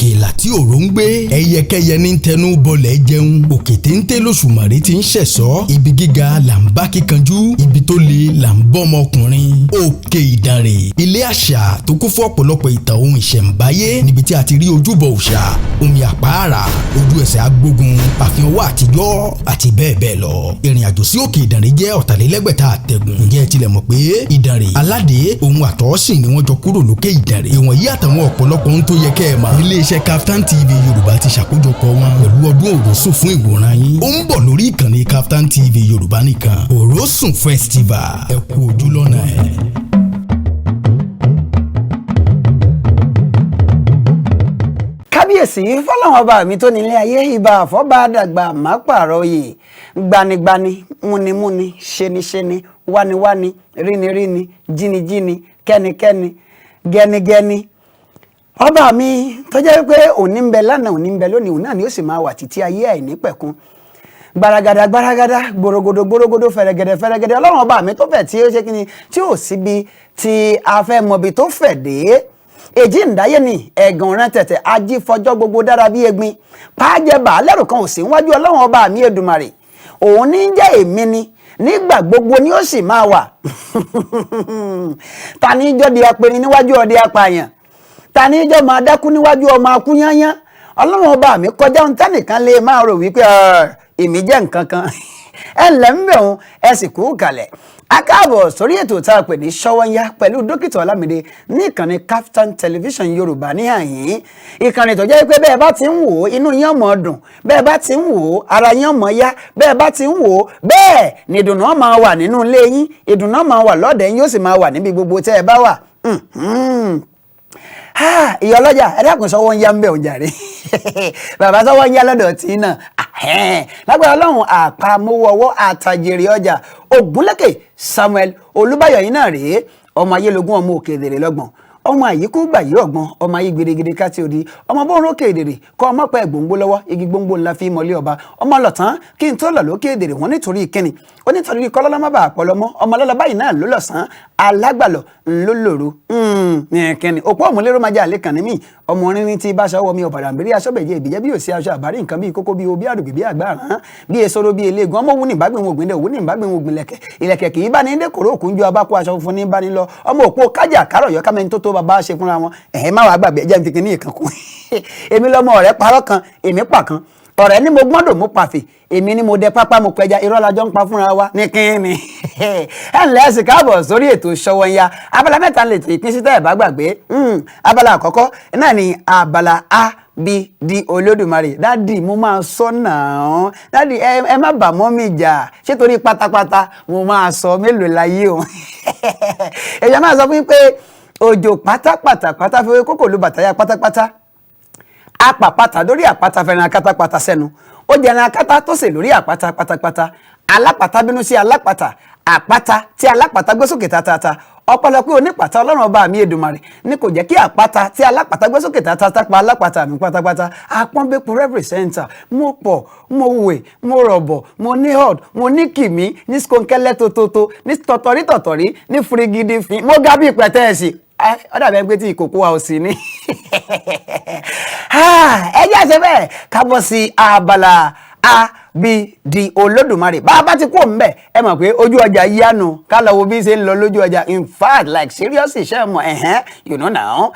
òkè ìlà tí òró ń gbé ẹyẹkẹyẹ ní tẹnu bọlẹ̀ jẹun òkè téńté lóṣùmàrè ti ń ṣẹ̀sọ́ ibi gíga là ń bá kíkanjú ibi tó le là ń bọ́ ọmọkùnrin òkè ìdànrè ilé àṣà tó kún fún ọ̀pọ̀lọpọ̀ ìtàn ohun ìṣẹ̀ǹbáyé níbi tí a ti rí ojúbọ òòṣà omi àpáàrà ojú ẹsẹ̀ agbógun àfihàn owó àtijọ́ àti bẹ́ẹ̀ bẹ́ẹ̀ lọ ìrìn àjò sí òkè ìdànrè jẹ́ ọ̀tàlélẹ́gbẹ̀ta àtẹ̀gùn ǹjẹ́ ẹ tilẹ̀ mọ̀ pé ìdànrè aládé ohun àtọ́sìn ni wọ́n jọ kúrò lókè ìdànrè ìwọ̀nyí àtàwọn ọ̀pọ̀lọpọ̀ ohun tó yẹ kẹ́ ẹ mọ̀ iléeṣẹ́ Kaftan TV Yorùbá ti ṣàkójọpọ̀ wọn pẹ̀lú ọdún Òrósùn fún ìwòran yín ó ń bọ̀ lórí ìkànnì Kaftan TV Yorùbá nìkan Òrósùn Festival ẹ kú ojú lọ́nà ẹ̀. kábíyèsí fọlọ́run ọba mi tó nílé ayé ìbà àfọ́bà àdàgbà má pààrọ̀ oyè gbanigbani múnimúni ṣeniṣeni wániwáni ríniríni jínijíni kẹ́nikẹ́ni gẹ́nigẹ́ni ọba mi tó jẹ́ pé òní ń bẹ lánàá òní ń bẹ lónìí òun náà ni ó sì máa wà títí ayé àìnípẹ̀kun gbaragada gbaragada gborogodo gborogodo fẹrẹgẹdẹ fẹrẹgẹdẹ ọlọ́run ọba mi tó fẹ̀ tí ó ṣe kí ni tí ò síbi tí a fẹ́ mọbi tó fẹ̀ dé èjì ǹdáyé ni ẹ̀gàn rán tẹ̀tẹ̀ ají fọjọ́ gbogbo dára bí egbin pàjẹbà lẹ́rù kan ò sí wájú ọlọ́run ọba mi Èdùmàrè òun ní jẹ́ èmi ni nígbà gbogbo ni ó sì máa wà ta ní jọ́ di apẹni níwájú ọdẹ apààyàn ta ní jọ́ máa dákú níwájú ọmọ akúnyányán ọlọ́run ọba mi kọjá ohun tẹ́nìkan lè máa rò wípé èmi jẹ́ nǹkan kan ẹ ǹlẹ́ ń bẹ̀ òun ẹ sì kú kalẹ̀ akáàbọ̀ sórí ètò tá a pè ní Ṣọ́wọ́nyá pẹ̀lú dókítà Ọlámídé ní ìkànnì Kaftan Television Yorùbá ní àyín ìkànnì tó jẹ́ pé bẹ́ẹ̀ bá ti ń wò ó inú yín ó máa dùn bẹ́ẹ̀ bá ti ń wò ó ara yín ó máa yá bẹ́ẹ̀ bá ti ń wò ó bẹ́ẹ̀ ni ìdùnnú ó máa wà nínú ilé yín ìdùnnú ó máa wà lọ́dẹ̀ yín ó sì máa wà níbi gbogbo tẹ́ ẹ bá wà. ìyá ọlọ́jà ẹ dákun Ṣọ́wọ́nyá ń bẹ̀ òun jàre bàbá Ṣọ́wọ́nyá lọ́dọ̀ tí náà lágbára ọlọ́run àpamọ́wọ́ ọwọ́ àtàjèrè ọjà Ògúnlékè Samuel Olúbáyọ̀ yìí náà rèé ọmọ ayélogún ọmọ òkèdèrè lọ́gbọ̀n ọmọ àyíkú gbà yí ọgbọ́n ọmọ ayé gèrègèrè ká tí ó di ọmọ bó ń rókè èdèrè kọ ọmọ pẹ gbòǹgbò lọ́wọ́ igi gbòǹgbò ńlá fi mọlé ọba ọmọ lọtàn kí n tó lọ lókè èdèrè wọn nítorí ìkíni ó nítorí kọlọlọ má bàa pọlọmọ ọmọ lọlọ báyìí náà ló lọsàn alágbàlọ ńlọlọrọ kíni òpó òmùlérò máa jẹ àlè kàn ní mí ọmọ orin tí bá aṣọ mi ọ̀bàdàn àbírí aṣọ́bẹ̀jẹ̀ ìbíjẹ́ bí òsì aṣọ àbárí nǹkan bíi kókó bíi obí àdùgbì bíi àgbàrán bíi esoro bíi eléegun ọmọ òwú ní ìbágbéwọn ògbìn dẹ òwú ní ìbágbéwọn ògbìn lẹ̀kẹ̀ ìlẹ̀kẹ̀ kì í bá ní dẹkọrọ òkúnjọ abákó aṣọ funfun ní bá ní lọ ọmọ òpó kájà kárọ̀ yọ kámẹ́ni tó bàbá ṣe fúnra wọn má wàá gbàgbé ẹjẹ́ nìkan ní ìkankun èmi lọ́mọ ọ̀rẹ́ parọ́ kan èmi pa kan ọ̀rẹ́ ni mo gbọ́dọ̀ mo pàfẹ́ èmi ni mo dẹ pápá mo pẹja irọ́ lajọ́ ń pa fúnra wa ní kínní ẹ ǹlẹ́ ẹ̀sìn káàbọ̀ sórí ètò Ṣọ́wọ́nyá abala mẹ́ta lè tètè pín sí tẹ́ ẹ̀ bá gbàgbé abala àkọ́kọ́ náà ni abala ABD Olódùmarè dádì mo máa sọ náà dádì ẹ má bà mọ́ mi jà ṣé torí pátápátá mo máa sọ mélòó láyé o èyí máa sọ fún yín pé òjò pátápátá fi kókò ló bàtàyà pátápátá apàpàtà lórí àpáta fẹ́ràn akátapàtà sẹ́nu ó jẹ́ ẹran akátá tó sì lórí àpáta pátápátá alápàtà bínú sí alápàtà àpáta tí alápàtà gbé sókè tátátá ọpọlọpọ onípàtà ọlọ́run ọba mi Èdùmàrè ní kò jẹ́ kí àpáta tí alápàtà gbé sókè tátátá pa alápàtà mi pátápátá àpọ́nbẹ́pọ̀ representa mo pọ̀ mo wè mo rọ̀bọ̀ mo ní hot mo ní kìmí ní skonkẹ́lẹ́ tótótó ní tọ̀tọ̀rí ní furigidi fin mo ga bí pẹ̀tẹ́ẹ̀sì ọ̀dà bẹ́ẹ̀ pé tí ìkòkò wa ò sí ní. ẹ jẹ́ àṣẹ bẹ́ẹ̀ kábọ̀ sí abala ABD Olódùmarè bá a bá ti kú òǹbẹ ẹ mọ̀ pé ojú ọjà yánu ká lọ wo bí ṣe ń lọ lójú ọjà in fact like seriously ṣe mọ̀ you know now.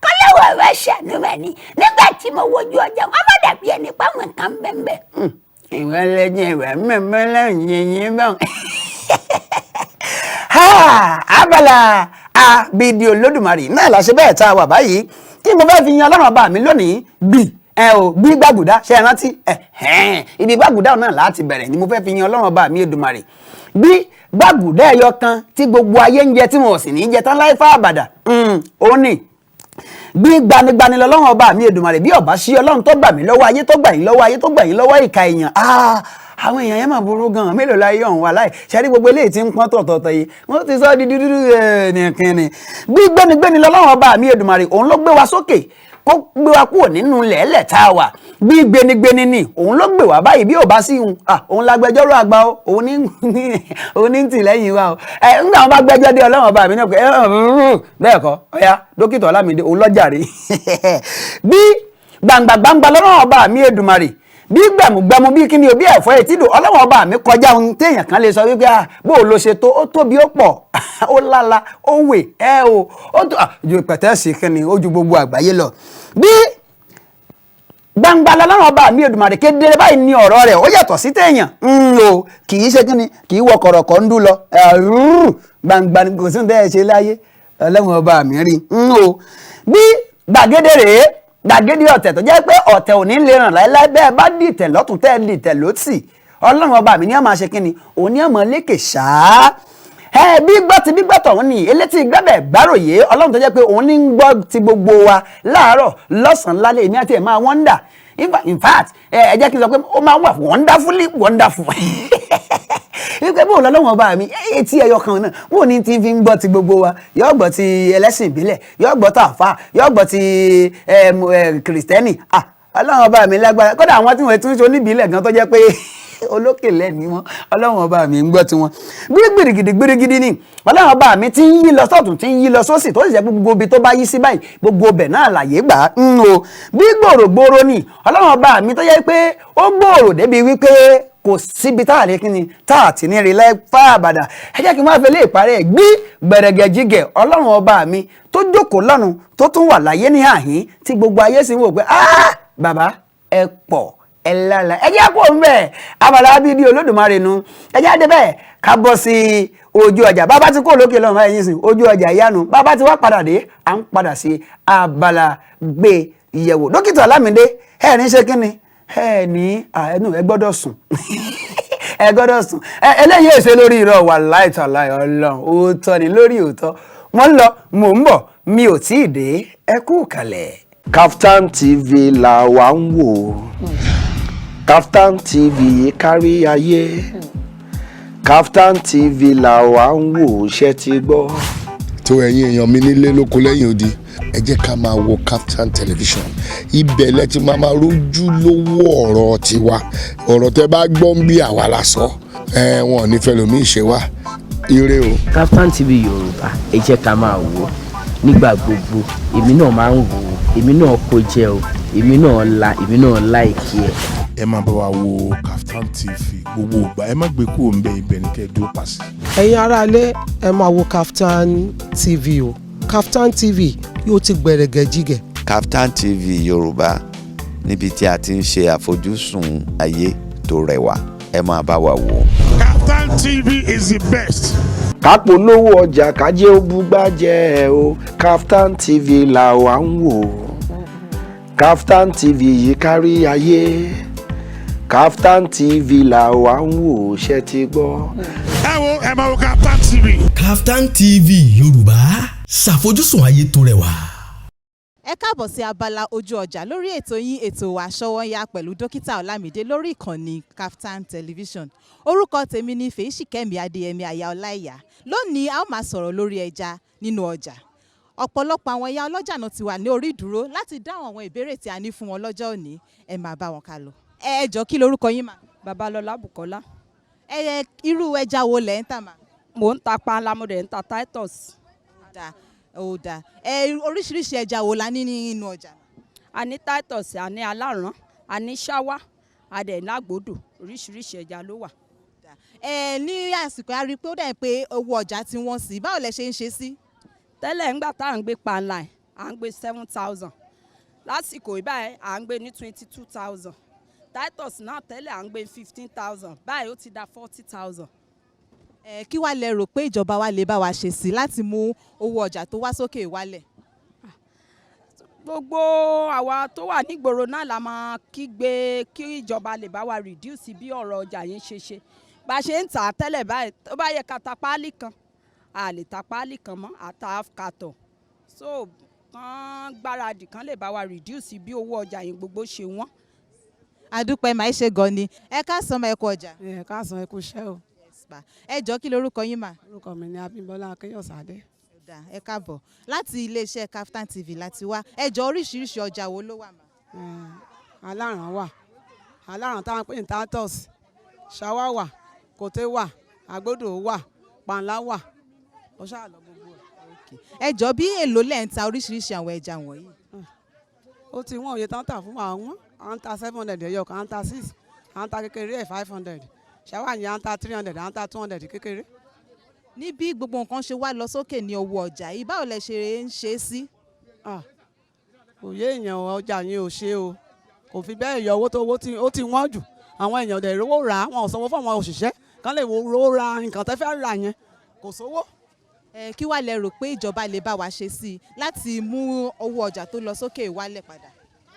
kọ́lẹ́wọ̀ ẹ̀rọ ṣàánú rẹ̀ ni nígbà tí mo wojú ọjà wọn má dàbí ẹni páwọn kan bẹ́ẹ̀ ìwọ lẹ́yìn ìwà mẹ́mẹ́ lẹ́yìn yín báwọn. abala ABD Olódùmarè náà la ṣe bẹ́ẹ̀ tá a wà báyìí kí mo fẹ́ fi yan ọlọ́run ọba mi lónìí bí gbàgùdá ṣe rántí ibi gbàgùdá náà láti bẹ̀rẹ̀ ni mo fẹ́ fi yan ọlọ́run ọba mi Èdùmàrè bí gbàgùdá ẹyọ kan tí gbogbo ayé ń jẹ tí wọn ò sì ní jẹ tán láì fá àbàdà ó ní bí gbanigbani lọ́lọ́run ọba mi Èdùmàrè bí ọba sí ọlọ́run tó gbà mí lọ́wọ́ ayé tó gbà yín lọ́wọ́ ayé tó gbà yín lọ́wọ́ ìka èèyàn àwọn èèyàn yẹn mà burú gan mélòó láyé ọ̀hún wà láì ṣẹ́rí gbogbo eléyìí tí ń pọ́n tọ̀tọ̀tọ̀ yìí wọ́n ti sọ di dúdú nìkan ni bí gbẹ́nigbẹ́ni lọ́lọ́run ọba mi Èdùmàrè òun ló gbé wa sókè kó gbé wa kúrò nínú lẹ́lẹ̀ tá a wà bí gbẹ́nigbẹ́ni ni òun ló gbé wa báyìí bí ò bá sí òun lágbẹjọ́rò àgbà o òun ní tì lẹ́yìn wa o nígbà wọn bá gbẹ́jọ́ dé ọlọ́run ọba mi náà pé bẹ́ẹ̀ kọ́ ọ̀ya dókítà Ọlámídé òun lọ́jàre bí gbangba lọ́rùn ọba mi Èdùmàrè bí gbẹ̀mùgbẹ̀mù bí kíni òbí ẹ̀fọ́ etídò ọlọ́run ọba mi kọjá ohun téèyàn kan lè sọ wípé bó o lo ṣe tó ó tóbi ó pọ̀ ó lála ó wè ó tó ju pẹ̀tẹ́sì kíni ó ju gbogbo àgbáyé lọ bí gbangba lọ́rùn ọba mi Èdùmàrè kedere báyìí ní ọ̀rọ̀ rẹ̀ ó yàtọ̀ sí téèyàn o kì í ṣe kíni kì í wọ kọ̀rọ̀kọ̀ ń dú lọ gbangba ni kò sí ní bẹ́ẹ̀ ṣe láyé ọlọ́run ọba mi rí o bí gbàgede rèé gbàgede ọ̀tẹ̀ tó jẹ́ pé ọ̀tẹ̀ ò ní lè ràn láéláé bẹ́ẹ̀ bá dìtẹ̀ lọ́tún tẹ́ dìtẹ̀ lósì ọlọ́run ọba mi ní ọmọ ṣe kíni òun ní ọmọ lékè ṣáá bí gbọ́ tọ̀hún ni elétí gbẹ́bẹ̀ gbáròyé ọlọ́run tó jẹ́ pé òun ní ń gbọ́ ti gbogbo wa láàárọ̀ lọ́sàn-án lálẹ́ èmi àti ẹ̀ máa wọ́ndà in fact ẹ jẹ́ kí n sọ pé ó máa wà wonderful wípé bóun lọ́lọ́wọ́n ọba mi etí ẹyọ kan náà bóun ní ti fi ń gbọ́ ti gbogbo wa yóò gbọ́ ti ẹlẹ́sìn ìbílẹ̀ yóò gbọ́ ti àfà yóò gbọ́ ti kìrìsìtẹ́nì ọlọ́wọ́n ọba mi lágbára kódà àwọn tí wọ́n tún ṣe oníbílẹ̀ gan tó jẹ́ pé olókè lẹ́ni wọn ọlọ́wọ́n ọba mi ń gbọ́ tiwọn bí gbìrìgìdì ni ọlọ́wọ́n ọba mi ti ń yí lọ sọ́tún ti ń yí lọ sósì tó sì jẹ́ gbogbo ibi tó bá yí sí báyìí gbogbo ọbẹ̀ náà làyè gbà o bí gbòòrò ni ọlọ́wọ́n ọba mi tó yẹ pé ó gbòòrò débi wípé kò síbi tá a lè kíni tá a ti ní rí lẹ́ fáàbàdà ẹ jẹ́ kí n máa fi lè parẹ́ gbí gbẹ̀rẹ̀gẹ̀jigẹ̀ ọlọ́run ọba mi tó jókòó lọ́run tó tún wà láyé ní àhín tí gbogbo ayé sì ń wò pé bàbá ẹ pọ̀ ẹ lára ẹ jẹ́ kó ń bẹ̀ abala bíbí olódùmarè nu ẹ jẹ́ àdé bẹ́ẹ̀ ká bọ́ sí ojú ọjà bàbá tí kò lókè lọ́run báyìí sìn ojú ọjà ìyanu bàbá tí wá padà dé à ń padà sí abala gbé ìyẹ̀wò dókítà Ọlámídé ẹ̀ ní ṣe kíni ẹ ní ẹnu ẹ gbọ́dọ̀ sùn ẹ gbọ́dọ̀ sùn eléyìí èsè lórí irọ́ wà láìtàláì Ọlọ́run òótọ́ ni lórí òótọ́ wọ́n lọ mò ń bọ̀ mi ò tí ì dé ẹ kú kalẹ̀. Kaftan TV là wà ń wò Kaftan TV kárí ayé Kaftan TV là wà ń wò ṣe ti gbọ́. tó ẹ̀yin èèyàn mi nílé lóko lẹ́yìn odi ẹ jẹ́ ká máa wo Kaftan television ibẹ̀ lẹ ti máa rójú lówó ọ̀rọ̀ tiwa ọ̀rọ̀ tẹ bá gbọ́ ń bí àwa la sọ wọn ò ní fẹ́ lómi ìṣe wa ire o. Kaftan TV Yorùbá ẹ jẹ́ ká máa wò nígbà gbogbo èmi náà máa ń wò èmi náà kó jẹ o èmi náà láìkí ẹ. ẹ máa bá wa wo Kaftan TV gbogbo ìgbà ẹ má gbé kúrò ń bẹ ibẹ̀ ní kẹ́ ẹ dúró pàṣẹ. ẹ̀yin aráalé ẹ máa wo Kaftan TV o Kaftan TV yóò ti gbẹ̀rẹ̀gẹ̀ jígẹ̀. Kaftan TV Yorùbá níbi tí a ti ń ṣe àfojúsùn ayé tó rẹwà ẹ máa bá wa wò. Kaftan TV is the best. kápò lówó ọjà kájé ó búgbájẹ́ o Kaftan TV là wà ń wò Kaftan TV yìí kárí ayé Kaftan TV là wà ń wò ṣe ti gbọ́. ẹ máa wo Kaftan TV. Kaftan TV Yorùbá ṣàfojúsùn ayé tó rẹwà. ẹ káàbọ̀ sí abala ojú ọjà lórí ètò yín ètò wa Sówónyá pẹ̀lú dókítà Ọlámídé lórí ìkànnì Kaftan Television orúkọ tèmi ni Fèyíṣìkẹ́mi Adéyẹmí aya Ọláìyá lónìí a ó máa sọ̀rọ̀ lórí ẹja nínú ọjà ọ̀pọ̀lọpọ̀ àwọn ẹ̀yà ọlọ́jà náà ti wà ní orí ìdúró láti dáhùn àwọn ìbéèrè tí a ní fún wọn lọ́jọ́ òní ẹ máa bá wọn ká lọ. ẹ jọ̀ọ́ kí lorúkọ yín mà. Babalọlá Bùkọ́lá. Irú ẹja wo lẹ̀ ń tà mà. Mò ń ta panla mo dẹ̀ ń ta Titus. Ó dáa oríṣiríṣi ẹja wo la ní nínú ọjà. A ní Titus a ní aláràn a ní ṣáwá a dẹ̀ ní àgbòdò oríṣiríṣi ẹja ló wà. Ní àsìkò a rí i pé ó dẹ̀ pé owó ọjà tí wọ́n sì báwo lẹ ṣe ń ṣe sí. Tẹ́lẹ̀ ńgbà tá à ń gbé panla ẹ̀ à ń gbé 7,000 lásìkò ìbáyìí à ń gbé ní 22,000 Titus náà tẹ́lẹ̀ à ń gbé 15,000 báyìí ó ti da 40,000. Kí wàá lẹ rò pé ìjọba wa lè bá wa ṣe sí láti mú owó ọjà tó wá sókè wálẹ̀. Gbogbo àwa tó wà nígboro náà la máa kígbe kí ìjọba lè bá wa reduce bí ọ̀rọ̀ ọjà yẹn ṣe ṣe bá ṣe ń tà á tẹ́lẹ̀ báyìí tó bá yẹ ká ta páálí kan a lè ta páálí kan mọ́ àta half carton so kán gbáradì kan lè bá wa reduce bí owó ọjà yẹn gbogbo ṣe wọ́n. Adúpẹ́ máa ṣe gan ni ẹ káàsán máa ẹkọ ọjà. ẹ káàsán ẹ kú iṣẹ́ o. ẹ jọ̀ọ́ kí lorúkọ yín mà. orúkọ mi ni Abímbọ́lá Akínyọ̀sádé. ẹ káàbọ̀ láti iléeṣẹ́ Kaftan TV láti wá ẹ jọ̀ọ́ oríṣiríṣi ọjà wo ló wà mà. aláràn wà aláràn táwọn pè ní Titus ṣáwá wà kòté wà àgbódò wà pànlá wà ó ṣáà lọ gbogbo ẹ̀. ẹ jọ̀ọ́ bí èlò lẹ́ ń ta oríṣiríṣi àwọn ẹja wọ̀nyí. ó ti wọ́n òye tán tà fún àwọn à ń ta 700 ẹ̀yọ̀ kan à ń ta 6 à ń ta kékeré ẹ̀ 500 ṣáwá yẹn à ń ta 300 à ń ta 200 kékeré. ní bí gbogbo nǹkan ṣe wá lọ sókè ní owó ọjà yìí báwo lẹ ṣe ń ṣe sí. òye èèyàn ọjà yẹn ò ṣe o kò fi bẹ́ẹ̀ yọ owó tó owó ó ti wọ́n jù àwọn èèyàn dẹ̀ rówó rà á wọn ò sanwó fún àwọn òṣìṣẹ́ kán lè rówó ra nǹkan tẹ́ fẹ́ rà yẹn kò sówó. kí wàá lẹ rò pé ìjọba lè bá wa ṣe sí i láti mú owó ọjà tó lọ sókè wálẹ̀ padà.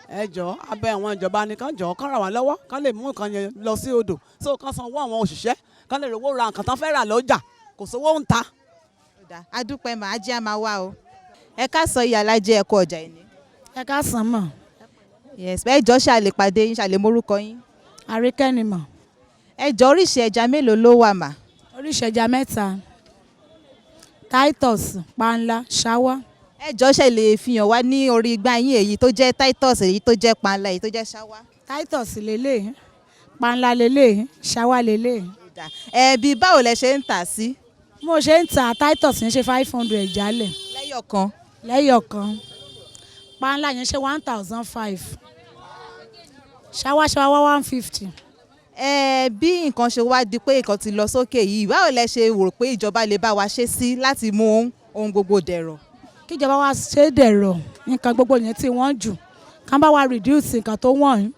ẹ jọ̀ọ́ abẹ́ àwọn ìjọba nìkan jọ̀ọ́ kán ràn wá lọ́wọ́ kán lè mú nǹkan yẹn lọ sí odò so kán sanwó àwọn òṣìṣẹ́ kán lè rówó ra nǹkan tán fẹ́ rà lọ́jà kò sówó ń ta. adúpẹ́ màá jẹ́ àmà wá o ẹ ká sọ iye alájẹ ẹ̀kọ́ ọjà yìí ni. ẹ ká sàn mọ̀. yes ẹ jọ ṣàlè pàdé yín ṣàlè mórúkọ yín. Àríkẹ́ ni mọ̀. ẹ jọ oríṣi ẹja mélòó ló wà mà. oríṣi ẹja 3 Titus panla ṣáwá. ẹ jọ ṣe lè fihàn wá ní orí igbá yín èyí tó jẹ́ Titus èyí tó jẹ́ panla èyí tó jẹ́ ṣáwá. Titus lélẹ̀ panla lélẹ̀ ṣáwá lélẹ̀. bí báwo lẹ ṣe ń tà sí. mo ṣe ń ta Titus yẹn ṣe 500 jálẹ̀. lẹ́yọ̀kan. lẹ́yọ̀kan panla yẹn ṣe 1005 ṣáwá 150. bí nǹkan ṣe wá di pé nǹkan ti lọ sókè yìí báwo lẹ ṣe rò pé ìjọba lè bá wa ṣe sí láti mú ohun gbogbo dẹ̀rọ̀. kíjọba wa ṣe dẹ̀rọ̀ nǹkan gbogbo yẹn tí wọ́n jù kán bá wa reduce nǹkan tó wọ̀n yín.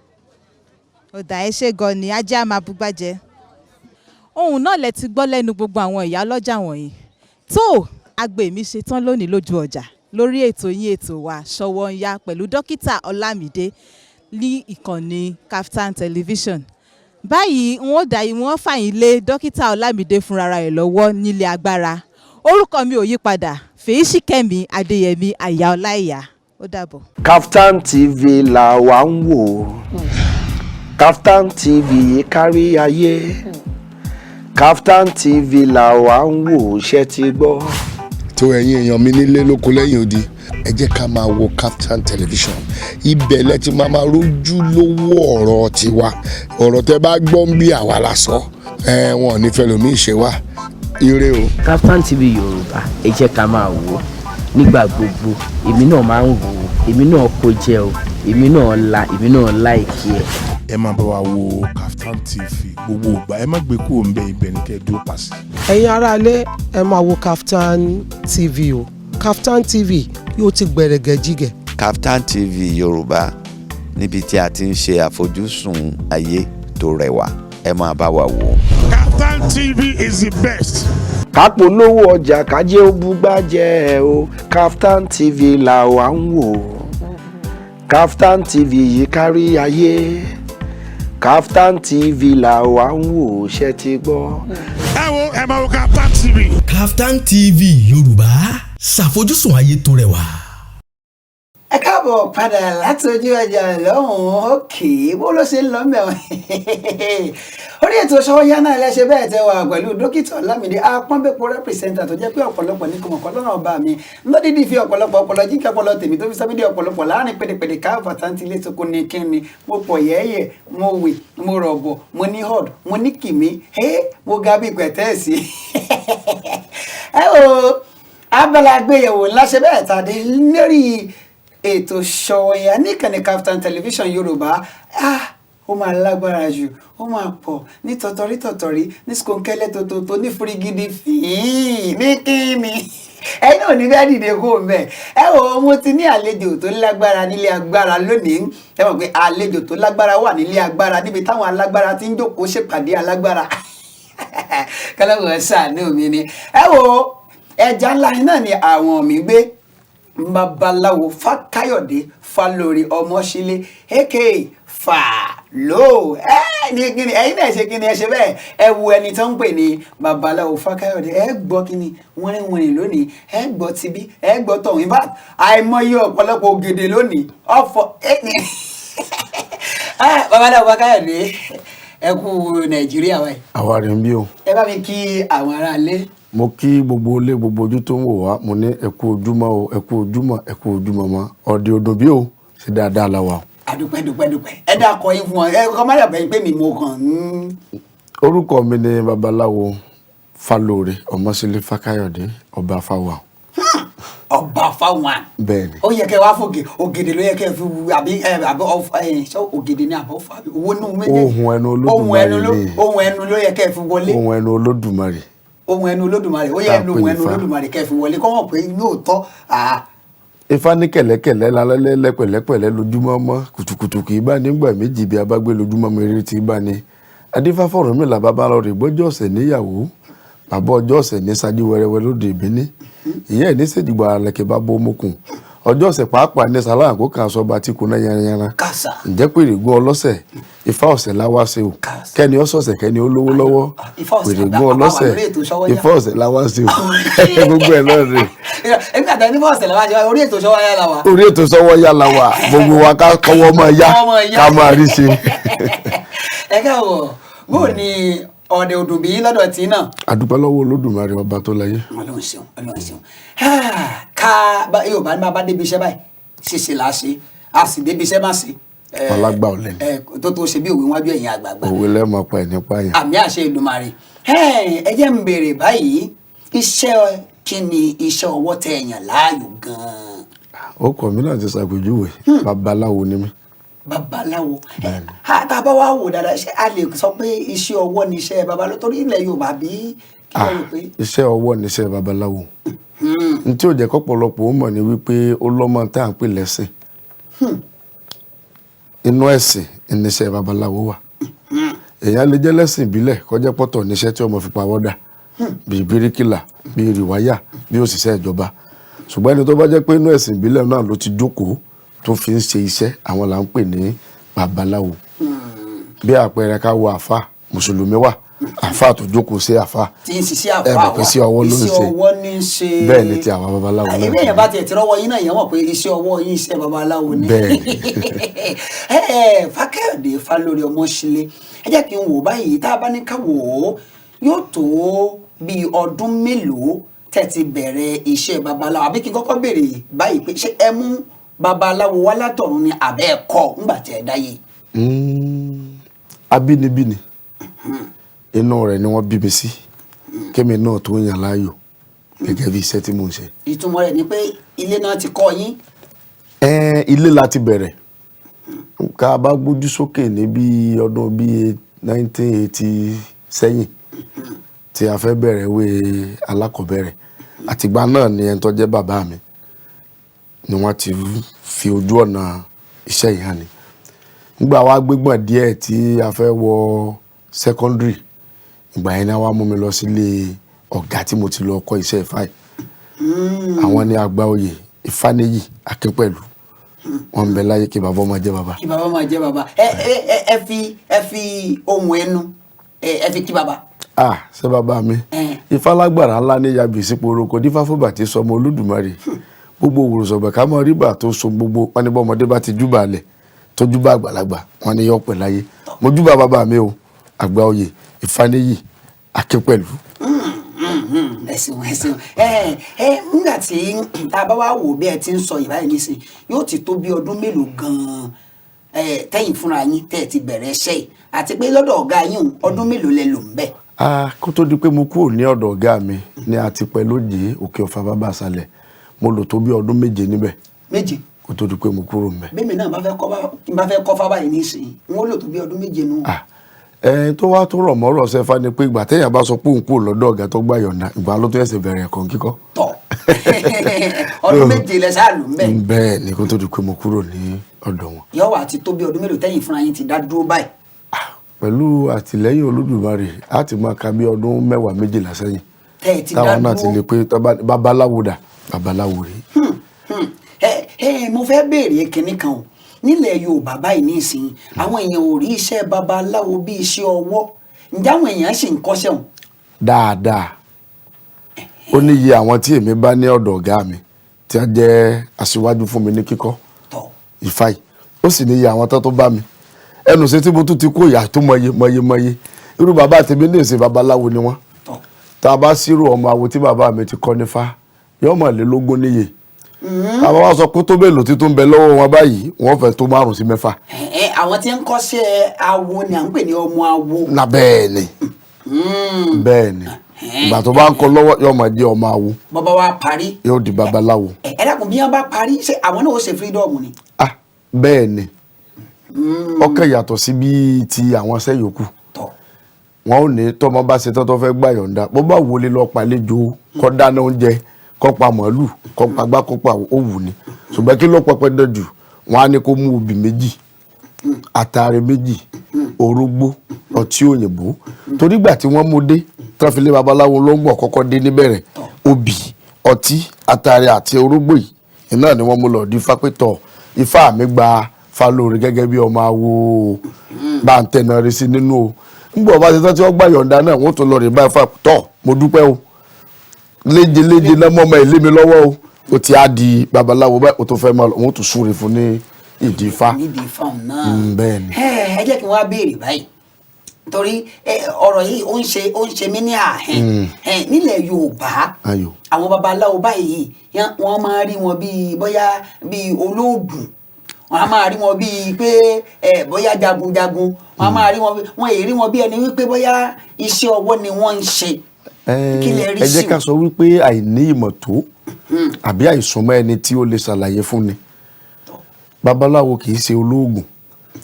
ọ̀dà ẹ ṣe gan ni ajé á máa búgbàjẹ́. ohun náà lẹ ti gbọ́ lẹ́nu gbogbo àwọn ìyá ọlọ́jà wọ̀nyí. tó agbe mi ṣe tán lónìí lójú ọjà lórí ètò yín ètò wa Ṣọ́wọ́nyá pẹ̀lú dókítà Ọlámídé ní ìkànnì Kaftan Television. báyìí wọ́n fàyín lé dókítà Ọlámídé fúnra rẹ̀ lọ́wọ́ nílé agbára. orúkọ mi ò yí padà Fèyíṣìkẹ́mi Adéyẹmí Àyà Ọláìyá ó dàbọ̀. Kaftan TV là wà ń wò Kaftan TV kárí ayé Kaftan TV là wà ń wò ṣe ti gbọ́. tó ẹ̀yin èèyàn mi nílé lóko lẹ́yìn odi ẹ jẹ́ ká máa wo Kaftan Television ibẹ̀ lẹ ti máa rójú lówó ọ̀rọ̀ tiwa ọ̀rọ̀ tẹ́ bá gbọ́ ń bí àwa la sọ wọn ò ní fẹ́ lómi ìṣe wa ire o. Kaftan TV Yorùbá ẹ jẹ́ ká máa wò ó nígbà gbogbo èmi náà máa ń wò ó èmi náà kó jẹ o èmi náà láìkí ẹ. ẹ máa bá wa wo Kaftan TV gbogbo ìgbà ẹ má gbé kúrò ń bẹ ibẹ̀ ní kẹ́ ẹ dúró pàṣẹ. ẹ̀yin aráalé ẹ máa wo Kaftan TV o Kaftan TV yóò ti gbẹ̀rẹ̀gẹ̀ jígẹ̀. Kaftan TV Yorùbá níbi tí a ti ń ṣe àfojúsùn ayé tó rẹwà ẹ máa bá wa wò. Kaftan TV is the best. kápò lówó ọjà kájé ó búgbàjẹ́ o Kaftan TV là wà ń wò Kaftan TV yìí kárí ayé Kaftan TV là wà ń wò ṣe ti gbọ́. ẹ wo ẹ máa wo Kaftan TV. Kaftan TV Yorùbá ṣàfojúsùn ayé tó rẹwà. ẹ káàbọ̀ padà láti ojú ọjà lọ́hùn-ún òkè bó ló ṣe ń lọ mẹ́wọ̀n orí ètò Ṣọ́wọ́nyá náà lẹ́sẹ̀ bẹ́ẹ̀ tẹ́ wà pẹ̀lú dókítà Ọlámídé apọ́nbẹ́pọ̀ rẹ́pìrìsẹ́ńtà tó jẹ́ pé ọ̀pọ̀lọpọ̀ ní kọ̀mọ̀kọ́ lọ́nà ọba mi lọ́dídì fi ọ̀pọ̀lọpọ̀ ọpọlọ jíkẹ́ ọpọlọ tèmi tó fi sábídì ọ̀pọ̀lọpọ̀ láàrin pèdèpèdè káàfà táǹtì ilé tó kó ní kíni mo pọ̀ yẹ́yẹ́ mo wè mo rọ̀bọ̀ mo ní họ́d mo ní kìmí mo ga bí pẹ̀tẹ́ẹ̀sì ẹ o abala àgbéyẹ̀wò ńlá ṣe bẹ́ẹ̀ tàdé lórí ètò Ṣọ́wọ́nyá níkànnì Kaftan Television Yorùbá ó máa lágbára jù ó máa pọ̀ ní tọ̀tọ̀rí ní skóńkẹ́lẹ́ tòótọ́ ní fúrigidi fìín ní kíni ẹ̀yin náà ní bẹ́ẹ̀ dìde kó mẹ́ ẹ wò mo ti ní àlejò tó lágbára nílé agbára lónìí ẹ mọ̀ pé àlejò tó lágbára wà nílé agbára níbi táwọn alágbára ti ń jókòó ṣèpàdé alágbára kọ́lọ́wọ́ ṣàánú mi ni ẹ wò ẹja ńlá náà ni àwọn mi gbé babaláwo Fákáyọ̀dé Fálórí Ọmọṣílé aka Fàló ní kíni ẹ̀yin náà ṣe kíni ẹ ṣe bẹ́ẹ̀ ẹ wo ẹni tó ń pè ní babaláwo Fákáyọ̀dé ẹ gbọ́ kíni wọ́nrin lónìí ẹ gbọ́ tibí ẹ gbọ́ tọ̀hún bá àìmọye ọ̀pọ̀lọpọ̀ ògèdè lónìí ọ̀fọ̀ ẹni babaláwo Fákáyọ̀dé ẹ kú Nàìjíríà wáyé. àwa rẹ̀ ń bí o. ẹ bá mi kí àwọn aráalé. mo kí gbogbo ilé gbogbo ojú tó ń wò wá mo ní ẹ kú ojúmọ́ o ẹ kú ojúmọ́ ẹ kú ojúmọ́ mọ́ ọ̀dẹ̀ odò bí o ṣe dáadáa la wà. àdúpẹ́ ẹ dákọ̀ yín fún ọ ẹ kọ́ má dàbẹ̀ pé mi mo kàn ń. orúkọ mi ni babaláwo Fálórí Ọmọṣílé Fákáyọ̀dé ọba fáwa. ọba fáwọn. bẹ́ẹ̀ni. ó yẹ kẹ́ wá fògè ògèdè ló yẹ kẹ́ fi wu àbí ògèdè ní àbọ̀ fà owó nù méjèèjì. ohun ẹnu olódùmarè ni. ohun ẹnu ló yẹ kẹ́ fi wọlé. ohun ẹnu olódùmarè. ohun ẹnu olódùmarè ó yẹ ohun ẹnu olódùmarè kẹ́ fi wọlé kọ́ mọ̀ pé lóòótọ́. Ifá ní kẹ̀lẹ́kẹ̀lẹ́ lálẹ́ pẹ̀lẹ́pẹ̀lẹ́ lójúmọ́ mọ́ kùtùkùtù kì í bá nígbà méjì bí a bá gbé lójúmọ́ mi rí ti bá ní. Adífá fọ̀rọ̀mìlà bàbá lọ rè gbọ́jọ́ ọ̀sẹ̀ níyàwó bàbá ọjọ́ ọ̀sẹ̀ ní sájú wẹ́rẹ́wẹ́ lóde ìbíní ìyá ẹ̀ ní sèdìgbò àlẹ̀kẹ̀ bá bó mokùn ọjọ́ ọ̀sẹ̀ pàápàá ní sàlá àkó kan sọ bá tí kò náà yanranyanran ǹjẹ́ pèrègùn ọlọ́sẹ̀ Ifá ọ̀sẹ̀ láwá ṣe o kẹ́ni ọ̀sọ̀ọ̀sẹ̀ kẹ́ni ó lówó lọ́wọ́ pèrègùn ọlọ́sẹ̀ Ifá ọ̀sẹ̀ láwá ṣe o gbogbo ẹ̀ náà rè. nígbà tí Ifá ọ̀sẹ̀ láwá ṣe orí ètò Ṣọ́wọ́ Yá la wà. orí ètò Ṣọ́wọ́ Yá la wà gbogbo wa ká kọ́wọ́ máa yá ká máa rí ṣe. ẹ káàbọ̀ bó ni ọ̀dẹ̀ òdòbí lọ́dọ̀ tí náà. àdúpẹ́ lọ́wọ́ Olódùmarè ọba tó láyé. Ọlọ́run ṣeun Ọlọ́run ṣeun. ká Yorùbá ní bá débi iṣẹ́ báyìí ṣíṣe là á ṣe a sì débi iṣẹ́ má ṣe. ọlágbà ọ̀lẹ́ ni. tó ṣe bí òwe wájú ẹ̀yìn àgbààgbà. òwe lẹ́mọ̀ pa ẹ̀ nípa yẹn. àmì àṣẹ Èdùmàrè. ẹ jẹ́ ń béèrè báyìí iṣẹ́ kí ni iṣẹ́ ọwọ́ tẹ ẹ̀yàn láàyò gan-an. ó kọ̀ mí náà ti ṣàpèjúwe babaláwo ni mí. babaláwo tá a bá wá wò dáadáa ṣé a lè sọ pé iṣẹ́ ọwọ́ ni iṣẹ́ babaláwo torí ilẹ̀ Yorùbá bí kí ló rò pé. iṣẹ́ ọwọ́ ni iṣẹ́ babaláwo n tí ò jẹ́ kọ́pọ̀lọpọ̀ ó mọ̀ ni wípé ó lọ́mọ tá à ń pè lẹ́sìn inú ẹ̀sìn níṣẹ́ babaláwo wà èèyàn lè jẹ́ lẹ́sìn ìbílẹ̀ kọjá pọ̀tọ̀ níṣẹ́ tí ọmọ fi pawọ́ dà bíi bíríkìlà bíi rìwáyà bíi òṣìṣẹ́ ìjọba ṣùgbọ́n ẹni tó bá jẹ́ pé inú ẹ̀sìn ìbílẹ̀ náà ló ti jókòó tó fi ń ṣe iṣẹ́ àwọn là ń pè ní babaláwo bí àpẹẹrẹ ká wo àfa mùsùlùmí wà àfa tó jókòó sí àfa tí ń ṣiṣẹ́ àfa wa iṣẹ́ ọwọ́ ló ń ṣe iṣẹ́ ọwọ́ ní í ṣe bẹ́ẹ̀ ni ti àwọn babaláwo náà. ẹ̀mí èèyàn bá tiẹ̀ ti rọ́wọ́ yín náà èèyàn mọ̀ pé iṣẹ́ ọwọ́ yín iṣẹ́ babaláwo ni. bẹ́ẹ̀ Fákẹ́yọ̀dé Fálórí Ọmọṣílé ẹ jẹ́ kí n wò báyìí tá a bá ní ká wò ó yóò tó bíi ọdún mélòó tẹ́ ti bẹ̀rẹ̀ iṣẹ́ babaláwo àbí kí n kọ́kọ́ béèrè báyìí pé ṣé ẹ mú babaláwo wá látọ̀run ni àbẹ́ ẹ̀kọ́ ńgbà tẹ́ ẹ dáyé. abínibí ni inú rẹ̀ ni wọ́n bí mi sí kémi náà tó yàn láàyò gẹ́gẹ́ bí iṣẹ́ tí mò ń ṣe. ìtumọ̀ rẹ̀ ni pé ilé náà ti kọ́ yín. ilé la ti bẹ̀rẹ̀ ká bá gbójú sókè ní bí ọdún bíi 1980 sẹ́yìn tí a fẹ́ bẹ̀rẹ̀ ìwé alákọ̀ọ́bẹ̀rẹ̀ àtìgbà náà ni ẹni tó jẹ́ bàbá mi ni wọ́n ti fi ojú ọ̀nà iṣẹ́ yìí hàn ní. nígbà wa gbégbọ̀n díẹ̀ tí a fẹ́ wọ secondary ìgbà yẹn ni wọ́n mú mi lọ sílé ọ̀gá tí mo ti lọ kọ́ iṣẹ́ Ifá yìí. àwọn ni àgbà oyè Ifáníyì Akínpẹ̀lú wọn ń bẹ láyé kí bàbá máa jẹ́ bàbá. kí bàbá máa jẹ́ bàbá ẹ fi ohun ẹnu ẹ fi kí bàbá. ṣé bàbá mi Ifá lágbára ńlá ní yabì sípò orúkọ dífá fún bàtí sọmọ Olódùmarè gbogbo òwúrọ̀sọ̀gbẹ̀ ká mọ ríbà tó so gbogbo wọn ní bọ́mọdé bá ti júbà lẹ̀ tó júbà àgbàlagbà wọn ní yọ̀pẹ̀ láyé mo júbà bàbá mi o àgbà oyè Ifáníyì Akínpẹ̀lú. ẹ̀sìn nígbà tí a bá wá wò bí ẹ ti ń sọ ìbáyìí nísìn yóò ti tó bí ọdún mélòó gan-an tẹ́yìn fúnra yín tẹ́ ẹ ti bẹ̀rẹ̀ iṣẹ́ yìí àti pé lọ́dọ̀ ọ̀gá yín ọdún mélòó lẹ lò ń bẹ̀. kó tó di pé mo kúrò ní ọ̀dọ̀ ọ̀gá mi ní Àtìpẹ́ lóde Òkè Ọ̀fà bàbá àṣàlẹ̀ mo lò tó bí ọdún 7 níbẹ̀. 7. kó tó di pé mo kúrò ńbẹ̀. bẹ́ẹ̀ mi náà bá fẹ́ kọ́ fábà yìí nísìnyí wọ́n lò tó bí ọdún 7 nù. tó wá tó rọ̀ mọ́rọ̀ Ṣẹ́fà ni pé ìgbà téèyàn bá sọ pé òun kúrò lọ́dọ̀ ọ̀gá tó gbà yọ̀ǹda ìgbà ló tó ẹ̀sẹ̀ bẹ̀rẹ̀ ẹ̀kọ́ kíkọ́. tọ́ ọdún 7 lẹ sáà lò ń bẹ̀. bẹ́ẹ̀ ni kó tó di pé mo kúrò ní ọ̀dọ̀ wọn. yọ̀wọ̀ àti tó bí ọdún mélòó tẹ́yìn fúnra yín ti dá dúró báyìí. pẹ̀lú àtìlẹ́yìn Olódùmarè á ti máa ka bí ọdún 10 12 sẹ́yìn táwọn náà ti lè pé babaláwo dà babaláwo rèé. mo fẹ́ béèrè kinní kan o nílẹ̀ Yorùbá báyìí nísìnyí àwọn èèyàn ò rí iṣẹ́ babaláwo bí iṣẹ́ ọwọ́ ǹjẹ́ àwọn èèyàn sì ń kọ́ṣẹ́ wọn. dáadáa ó ní iye àwọn tí èmi bá ní ọ̀dọ̀ ọ̀gá mi tí wọ́n jẹ́ aṣíwájú fún mi ní kíkọ́ Ifá yìí ó sì ní iye àwọn tó bá mi ẹnu ṣe tí mo tún ti kó ìyá tó mọye irú bàbá tèmi ní ìsìn babaláwo ni wọ́n tá a bá ṣírò ọmọ àwo tí bàbá mi ti kọ́ nífá yóò mọ̀ lé 20 níye àwọn wa sọ pé tó bẹ́ẹ̀ lò tí tó ń bẹ lọ́wọ́ wọn báyìí wọ́n fẹ́ tó 5 sí 6. àwọn tí ń kọ́ṣẹ́ awo ni à ń pè ní ọmọ awo. na bẹ́ẹ̀ ni bẹ́ẹ̀ ni ìgbà tó bá ń kọ lọ́wọ́ yóò máa jẹ́ ọmọ awo. bọ́bá wa parí. yóò di babaláwo. ẹ dákun bí wọ́n bá parí ṣé àwọn náà ó ṣe freedom ni. bẹ́ẹ̀ ni ọkàn yàtọ̀ sí bí ti àwọn iṣẹ́ yòókù wọn ò ní tọmọ bá ṣe tọ́tọ́ fẹ́ gbà yọ̀ǹda bó bá wọlé lọ pàlejò kó dáná oúnjẹ kó pa màálù kó pa gbá kó pa òwú ni ṣùgbọ́n kí ló pẹpẹ dẹ́jù wọn á ní kó mú obì méjì àtàrí méjì orógbó ọtí òyìnbó torí gbà tí wọ́n mú dé tọ́fìlẹ̀ babaláwo ló ń bọ̀ kọ́kọ́ dé níbẹ̀rẹ̀ obì ọtí àtàrí àti orógbó yìí iná ni wọ́n mú lọ di fápẹ́tọ̀ ifá mi gba falóore gẹ́gẹ́ bí ọmọ awo bá ń tẹ̀nà rí sí nínú o ngbọ̀ bá ṣe tán tí wọ́n gbà yọ̀ǹda náà wọ́n tún lọ rí báyìí fà tọ́ mo dúpẹ́ o léje lọ́mọ ọmọ ìlé mi lọ́wọ́ o ó ti á di babaláwo báyìí o tó fẹ́ máa lọ wọ́n tún súre fún ní ìdí ifá. nídìí ifá náà bẹ́ẹ̀ ni. ẹ jẹ́ kí wọ́n á béèrè báyìí torí ọ̀rọ̀ yìí ó ń ṣe mí ní àhẹ́n nílẹ̀ Yorùbá àwọn babaláwo báyìí wọ́n máa rí wọn bíi bóyá bíi olóògùn wọ́n á máa rí wọn bíi pé bóyá jagunjagun wọ́n á máa rí wọn wọ́n èrí wọn bí ẹni wípé bóyá iṣẹ́ ọwọ́ ni wọ́n ń ṣe. ẹ jẹ́ ká sọ wípé àìní ìmọ̀ tó àbí àìsùnmọ́ ẹni tí ó lè ṣàlàyé fún ni babaláwo kì í ṣe olóògùn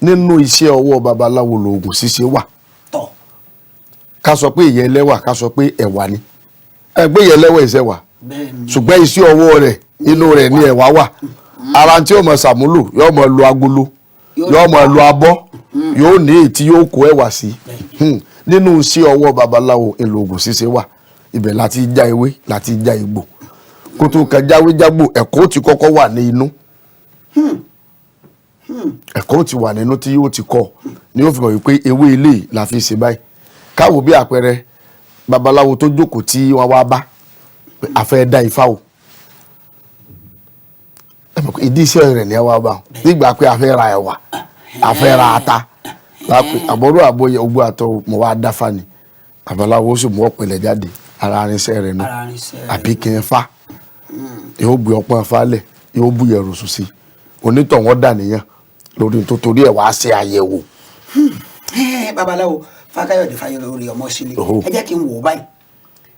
nínú iṣẹ́ ọwọ́ babaláwo lóògùn ṣíṣe wà ká sọ pé ìyẹn ẹlẹ́wà ká sọ pé ẹ̀wà ni ẹgbẹ́ ìyẹn ẹlẹ́wà ìṣẹ̀wà ṣùgbọ́n iṣẹ́ ọwọ́ rẹ̀ inú rẹ̀ ni ẹ̀wà wà ara tí yóò mọ ṣàmúlò yóò mọ lo agolo yóò mọ lo abọ́ yóò ní èyí tí yóò kó ẹ̀wà sí nínú iṣẹ́ ọwọ́ babaláwo ìlòògùn ṣíṣe wà ibẹ̀ láti já ewé láti já egbò kó tó kan jáwé jágbò ẹ̀kọ́ ti kọ́kọ́ wà ní inú ẹ̀kọ́ ti wà nínú tí yóò ti kọ́ ni yóò fi mọ̀ wípé ewé ilé la fi ṣe báyìí káwo bí àpẹẹrẹ babaláwo tó jókòó tí wọ́n wá bá a fẹ́ dá ifá o ìdí iṣẹ́ rẹ̀ ní ẹ wá bá o nígbà pé a fẹ́ ra ẹ̀wà a fẹ́ ra ata àbọ̀rọ̀ àbọ̀yẹ ogbó àtọ̀ mọ̀ wá dáfá ni babaláwo ó sì mú ọ̀pẹ̀lẹ̀ jáde ara irinṣẹ́ rẹ̀ nù àbí kí n fa yóò gbé ọpọ́n falẹ̀ yóò bú yẹ̀rù sùn sí onítọ̀ wọn dà níyàn lórí tó torí ẹ̀ wá ṣe àyẹ̀wò. babaláwo Fákáyọ̀dé Fáyọlórí Ọmọṣílé ẹ jẹ́ kí n wò ó báyìí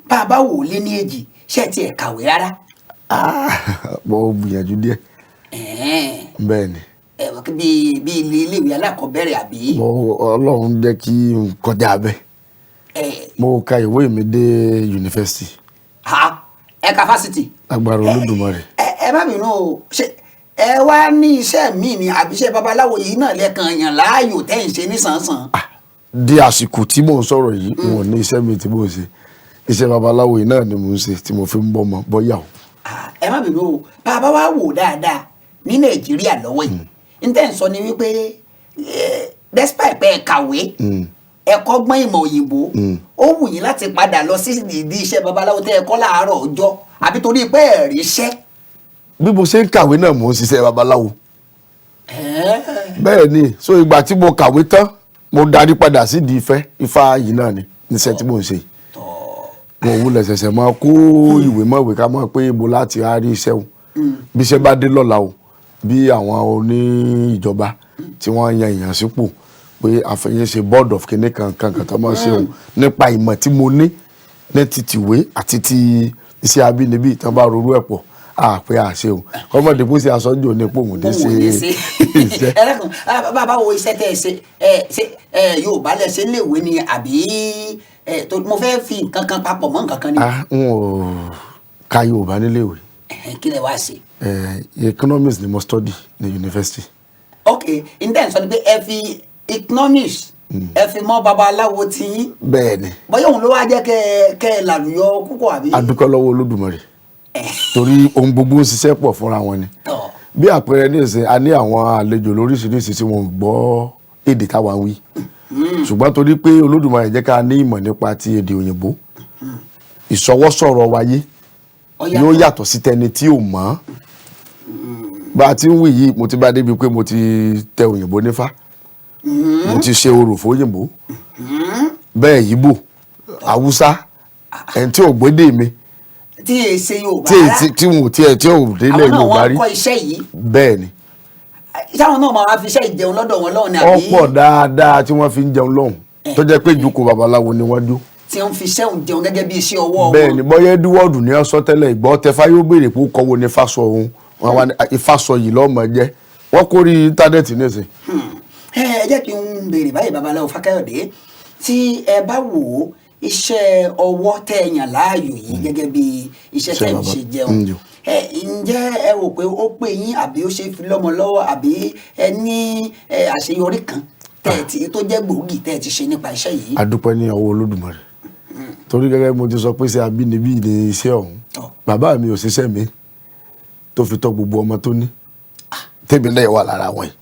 bá a bá wò ó lé ní èjì ṣé ẹ tiẹ̀ kàwé rárá. mo gbìyànjú díẹ̀ bẹ́ẹ̀ ni. bí iléèwé alákọ̀ọ́bẹ̀rẹ̀ àbí. Ọlọ́run jẹ́ kí n kọjá bẹ́ẹ̀ mo ka ìwé mi dé yunifásitì. ẹ̀ka fásitì. agbára Olódùmarè. ẹ má bínú o ṣe ẹ wá ní iṣẹ́ míì ni àbí iṣẹ́ babaláwo yìí náà lẹ́ẹ̀kan yàn láàyò tẹ́ ń ṣe nísànsàn. di àsìkò tí mò ń sọ̀rọ̀ yìí wọn ò ní iṣẹ́ mi tí mò ń ṣe iṣẹ́ babaláwo yìí náà ni mò ń ṣe tí mo fi ń bọ́mọ bọ́yà o. ẹ má bínú o bàbá wa wò dáadáa ní Nàìjíríà lọ́wọ́ yìí n tẹ́ ń sọ ni wípé despite pé ẹ kàwé ẹ kọ́gbọ́n ìmọ̀ òyìnbó ó wù yín láti padà lọ sí ìdí iṣẹ́ babaláwo tẹ́ ẹ kọ́ láàárọ̀ ọjọ́ àbí torí pé ẹ rí iṣẹ́. bí mo ṣe ń kàwé náà mò ń ṣiṣẹ́ babaláwo bẹ́ẹ̀ ni so ìgbà tí mo kàwé tán mo darí padà sídìí ifá yìí náà ni níṣẹ́ tí mò ń ṣe yìí mo wúlẹ̀ ṣẹ̀ṣẹ̀ máa kó ìwé mọ̀wé ká mọ̀ pé ibo láti rí iṣẹ́ o bí iṣẹ́ bá dé lọ́la o bí àwọn oní ìjọba tí wọ́n yan èèyàn sípò pé àfẹ́yẹ́ ṣe board of kìnní kankan tó máa ṣe o nípa ìmọ̀ tí mo ní ní ti tìwé àti ti iṣẹ́ abínibí tí wọ́n bá rorú ẹ̀ pọ̀ àpé àṣẹ o kọ́mọ̀dé bó ṣe aṣọ́jú ní pòmùdé ṣe iṣẹ́. ẹ lẹ́kùn bàbá wo iṣẹ́ tẹ́ ẹ ṣe Yorùbá lẹ ṣe léèwé ni àbí mo fẹ́ fi nǹkan kan papọ̀ mọ́ nǹkan kan ni. n ò ka Yorùbá níléèwé. kí lẹ wá ṣe. economics ni mo study ní yunifásitì. ok intanet sọ ni pé ẹ fi economics ẹ fi mọ́ babaláwo tí yín. bẹ́ẹ̀ ni. bóyá òun ló wá jẹ́ kẹ́ ẹ làlùyọ púpọ̀ àbí. a dúpẹ́ lọ́wọ́ Olódùmarè torí ohun gbogbo ń ṣiṣẹ́ pọ̀ fúnra wọn ni bí àpẹẹrẹ ní ìsìn a ní àwọn àlejò lóríṣiríṣi tí wọn gbọ́ èdè táwa ń wí ṣùgbọ́n torí pé Olódùmarè jẹ́ ká ní ìmọ̀ nípa ti èdè òyìnbó ìṣọwọ́sọ̀rọ̀ wáyé yóò yàtọ̀ sí tẹni tí ò mọ̀ bá a ti ń wí yìí mo ti bá débi pé mo ti tẹ òyìnbó nífá mo ti ṣe orò fóyìnbó bẹ́ẹ̀ yíbò Haúsá ẹni tí ò gbédè mi tí èyí ṣe Yorùbá rárá tí wọn ò tiẹ̀ tí ò délé Yorùbá rí àwọn náà wọn kọ́ iṣẹ́ yìí. bẹ́ẹ̀ ni. táwọn náà máa fi iṣẹ́ ìjẹun lọ́dọ̀ wọn lọ́hùn ni àbí. ọ̀pọ̀ dáadáa tí wọ́n fi ń jẹun lọ́hùn tó jẹ́ pé ìjókòó babaláwo ni wọ́n dó tí wọ́n fi sẹ́wọ̀n jẹun gẹ́gẹ́ bí iṣẹ́ ọwọ́ wọn. bẹ́ẹ̀ ni bọ́yá Edward ní ọsọ tẹ́lẹ̀ ìgbọ́ tẹfá yóò béèrè pé ó kọ́wọ́ ní fásọ òun wọn wá ní ìfásọ yìí lọ́mọ jẹ́ wọ́n kórè íńtánẹ́ẹ̀tì nísìn. ẹ jẹ́ kí n béèrè báyìí babaláwo Fákáyọ̀dé tí ẹ bá wò ó iṣẹ́ ọwọ́ tẹ́ ẹ yàn láàyò yìí gẹ́gẹ́ bí iṣẹ́ tẹ́ ẹ ṣe jẹun ǹjẹ́ ẹ rò pé ó pè yín àbí ó ṣe fi lọ́mọ lọ́wọ́ àbí ẹ ní àṣeyọrí kan tẹ́ẹ̀tì tó jẹ́ gbòógì tẹ́ẹ̀tì ṣe nípa iṣẹ́ yìí. a dúpẹ́ ní ọwọ́ Olódùmarè torí gẹ́gẹ́ mo ti sọ pé ṣe abínibí ni iṣẹ́ ọ̀hún bàbá mi ò ṣiṣẹ́ mi tó fi tọ́ gbogbo ọmọ tó ní tèmi náà wà lára wọn yìí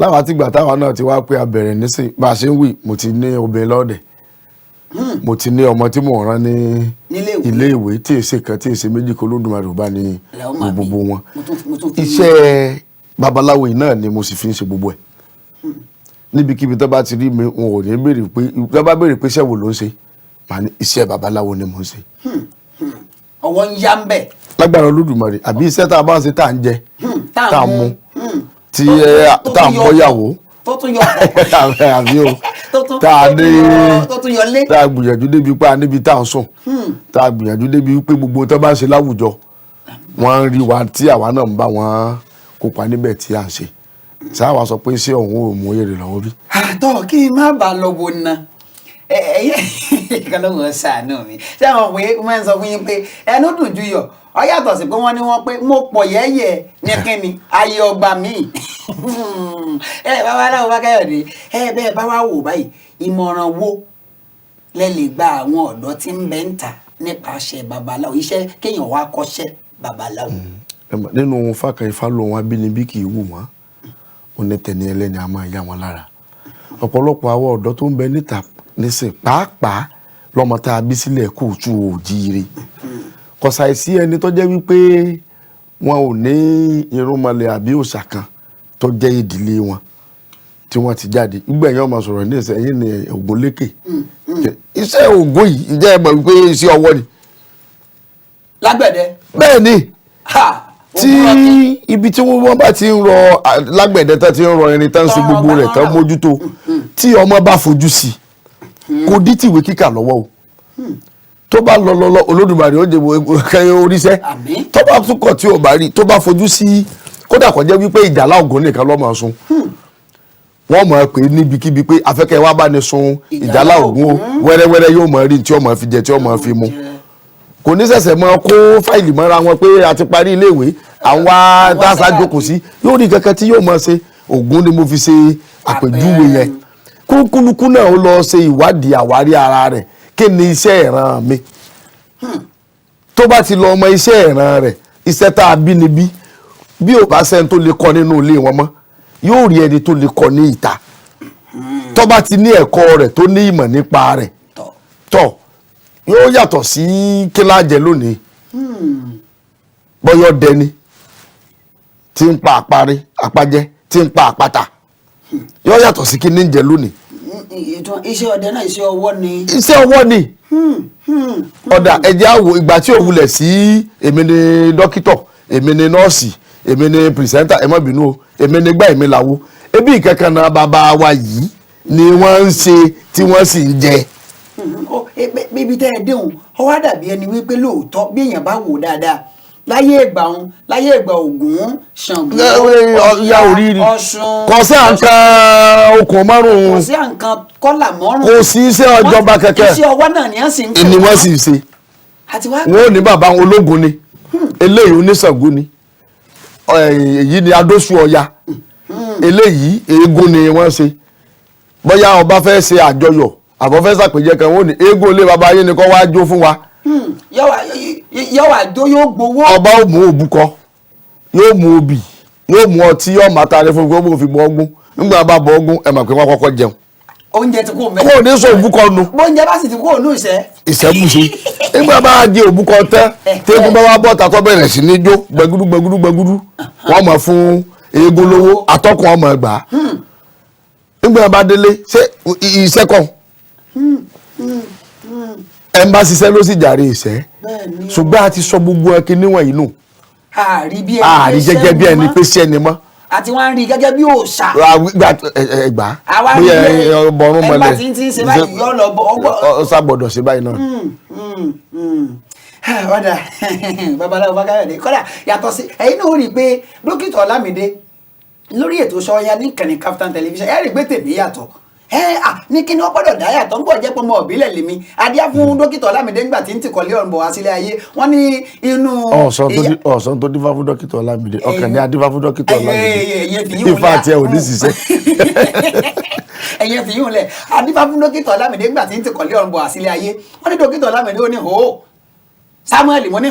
láwọn àtìgbà táwọn náà ti wá pé a bẹ̀rẹ̀ nísìn bá a ṣe ń wí mo ti ní obìnrin lọ́ọ̀dẹ̀ mo ti ní ọmọ tí mò ń rán ní ilé ìwé tí èsè kan tí èsè méjì kó Olódùmarè ò bá ní gbogbo wọn iṣẹ́ babaláwo yìí náà ni mo sì fi ń ṣe gbogbo ẹ̀ níbikíbi tó bá ti rí mi wọn ò ní béèrè pé tó bá béèrè pé iṣẹ́ wo ló ń ṣe màá ní iṣẹ́ babaláwo ni mo ń ṣe. ọwọ́ ń yá ń bẹ̀. lágbára Olódùmarè àbí iṣẹ́ tá a bá ń ṣe tá à ń jẹ tá à ń mu tí tá à ń bọ́yàwó tó tún yọ àbí o tá a ní tá a gbìyànjú débi pé a níbi tá à ń sùn tá a gbìyànjú débi pé gbogbo tó bá ń ṣe láwùjọ wọ́n ń rí wa tí àwa náà ń bá wọn kópa níbẹ̀ tí à ń ṣe sáwà sọ pé iṣẹ́ òun ò mú èrè lọ́wọ́ bí. àtọ̀ kí n má bàa lọ wo ná ẹ̀yẹ́ ìkànnì ṣàánú mi ṣé àwọn òwe máa ń sọ fún yín pé ẹnu dùn ju yọ ọ yàtọ̀ sí pé wọ́n ní wọ́n pé mo pọ̀ yẹ́yẹ́ ní kínni ayé ọgbà mi. Babaláwo Fákáyọ̀dé bẹ́ẹ̀ bá wá wò báyìí ìmọ̀ràn wo lẹ lè gba àwọn ọ̀dọ́ tí ń bẹ ń ta nípasẹ̀ babaláwo iṣẹ́ kéèyàn wá kọ́ṣẹ́ babaláwo. nínú fákan ifá lòun abínibí kì í wù wọ́n onítẹ̀ní ẹlẹ́ni a máa yá wọn lára ọ̀pọ̀lọpọ̀ àwọn ọ̀dọ́ tó ń bẹ níta nísìn pàápàá lọ́mọ tá a bí sílẹ̀ kóòtù òjíire kò ṣàìsí ẹni tó jẹ́ wípé wọn ò ní irúnmọlẹ̀ àbí òòṣà kan tó jẹ́ ìdílé wọn tí wọ́n ti jáde gbẹ̀yìn ọmọ sọ̀rọ̀ ní ìsẹ̀yìn ní Ògúnlékè iṣẹ́ Ògún yìí ǹjẹ́ ẹ mọ̀ wípé iṣẹ́ ọwọ́ ni. lágbẹ̀dẹ. bẹ́ẹ̀ ni tí ibi tí wọ́n bá ti ń rọ lágbẹ̀dẹ tán ti ń rọ irin tán sí gbogbo rẹ̀ tán mójútó tí ọmọ bá fojú sí kò dí tìwé kíkà lọ́wọ́ o tó bá lọ Olódùmarè ó jẹ́ kẹ́yìn oríṣẹ́ tó bá túkọ̀ tí ò bá rí tó bá fojú sí kódà kò jẹ́ wípé ìjàlá Ògún nìkan ló máa sun wọ́n mọ̀ pé níbikíbi pé afẹ́kẹ́ wa bá ní sun ìjàlá Ògún o wẹ́rẹ́wẹ́rẹ́ yóò mọ̀ rí tí ó mọ̀ fi jẹ tí ó mọ̀ fi mu kò ní ṣẹ̀ṣẹ̀ mọ́ kó fáìlì mọ́ra wọn pé a ti parí iléèwé àwọn dáṣà jókòó sí yóò rí kankan tí yóò mọ̀ ṣe Ògún ni mo fi ṣe àpèjúwe yẹn kúlùkù náà ó lọ ṣe ìwádìí àwárí ara rẹ̀ kí ni iṣẹ́ ìran mi tó bá ti lọ ọmọ iṣẹ́ ìran rẹ̀ iṣẹ́ tá a bí níbí bí ò bá sẹ́ni tó lè kọ́ nínú ilé wọn mọ́ yóò rí ẹni tó lè kọ́ ní ìta tó bá ti ní ẹ̀kọ́ rẹ̀ tó ní ìmọ̀ nípa rẹ̀ tọ̀ yóò yàtọ̀ sí kíláàjẹ lónìí bọ́yọ̀ dẹni tí ń pa àparí àpajẹ tí ń pa àpáta yóò yàtọ̀ sí kí ní jẹ lónìí. iṣẹ́ ọdẹ náà iṣẹ́ ọwọ́ ni. iṣẹ́ ọwọ́ ni ọ̀dà ẹ̀jẹ̀ àwò ìgbà tí ò wulẹ̀ sí èmi ni dókítọ̀ èmi ni nọ́ọ̀sì èmi ni pìrìsẹ́ńtà ẹ má bínú o èmi ni gbá èmi làwo ebi ìkẹ́kẹ́ náà bàbá wa yìí ni wọ́n ń ṣe tí wọ́n sì ń jẹ. bíbi tẹ́ ẹ déhùn ọ wá dàbí ẹni wípé lóòótọ́ bí èèyàn bá wò dáadáa láyé ìgbà Ògún Ṣàngó Ọ̀ṣun kò sí àǹkan okùn márùn-ún kò sí àǹkan kọ́là márùn-ún kò sí iṣẹ́ ọjọba kẹ̀kẹ́ iṣẹ́ ọwọ́ náà ni wọ́n sì ń tẹ̀ ni wọ́n sì ń ṣe wọn ò ní bàbá wọn ológun ni eléyìí oníṣàngó ni èyí ni adóṣù Ọya eléyìí eégún ni wọ́n ṣe bóyá ọba fẹ́ ṣe àjọyọ̀ àbọ̀ fẹ́ ṣàpèjẹ kan wọ́n ní eégún ilé baba yé ni kọ́ wá jó fún wa. yọ̀wá àjọ yóò gbowó. ọba ó mú òbúkọ yóò mú obì yóò mú ọtí yóò máa ta fún gbogbo fi bọ ọgbọ́n nígbà bá bọ ọgbọ́n ẹ mọ̀ pé wọ́n kọ́kọ́ jẹun. oúnjẹ ti kó mẹ́rin. kó o ní sọ òbúkọ nu. bóúnjẹ bá sì ti kó o nù ìṣẹ́. ìṣẹ́bùṣe nígbà bá di òbúkọ tẹ́ tẹ́gùn bá wá bọ́ tatọ́ bẹ̀rẹ̀ sí ní jó gbẹgúdú wọ́n mọ̀ fún eégún lówó atọ́kùn ọmọ ẹgbàá nígbà bá délé ṣé iṣẹ́ kan ẹ̀ ń bá ṣiṣẹ́ ló sì jàre ìṣẹ́ ṣùgbọ́n a ti sọ gbogbo ẹkẹ níwọ̀n yìí nù ààrí gẹ́gẹ́ bí ẹni pé sí ẹni mọ́ àti wọ́n rí gẹ́gẹ́ bí òòṣà. ẹgbà bóyá bọ̀rún mọ́lẹ̀ ẹ bá ti ń ṣe báyìí yọ lọ bọ́. sábọ̀dọ̀ ṣe báyìí náà. ọ̀dà babaláwo Fákáyọ̀dé kọ́dà yàtọ̀ sí ẹ̀yin náà ó rí i pé dókítà Ọlámídé lórí ètò Sọ́yà ní ìkànnì Kaftan television ẹ rí i pé tèmi yàtọ̀ ní kí ni wọ́n gbọ́dọ̀ dá yàtọ̀ ń bọ̀ jẹ́ pọ́nmọ́ ọ̀bílẹ̀ lèmi adíá fún dókítà Ọlámídé ńgbà tí ń tìkọ̀lé ọ̀run bọ̀ wá sílé ayé wọ́n ní inú. ọ̀sán tó dífá fún dókítà Ọlámídé ọkàn ní adífá fún dókítà Ọlámídé ifá àti ẹ̀ ò ní ṣiṣẹ́. ẹ̀yẹ fi yún lẹ̀ adífá fún dókítà Ọlámídé ńgbà tí ń tìkọ̀lé ọ̀run bọ̀ wá sílé ayé wọ́n ní dókítà Ọlámídé ó ní hó Samuel mo ní